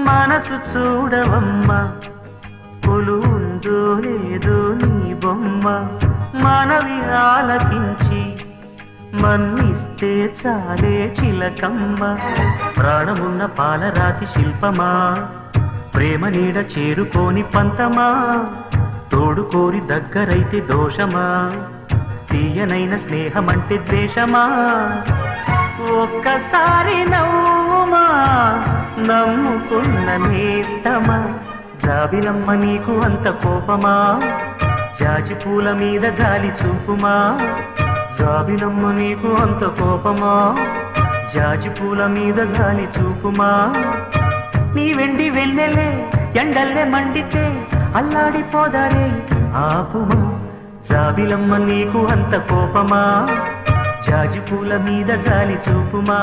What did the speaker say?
మనసు చూడవమ్మా కొలువుందో లేదో నీ బొమ్మ మనవి ఆలకించి మన్నిస్తే చాలే చిలకమ్మ ప్రాణమున్న పాలరాతి శిల్పమా ప్రేమ నీడ చేరుకోని పంతమా తోడు కోరి దగ్గరైతే దోషమా తీయనైన స్నేహమంటే ద్వేషమా ఒక్కసారి నవ్వుమా నమ్ముకున్న నేస్తమా జాబిలమ్మ నీకు అంత కోపమా జాజి పూల మీద జాలి చూపుమా జాబిలమ్మ నీకు అంత కోపమా జాజి పూల మీద జాలి చూపుమా నీ వెండి వెన్నెలే ఎండల్లే మండితే అల్లాడిపోదారే ఆపుమా జాబిలమ్మ నీకు అంత కోపమా జాజి పూల మీద జాలి చూపుమా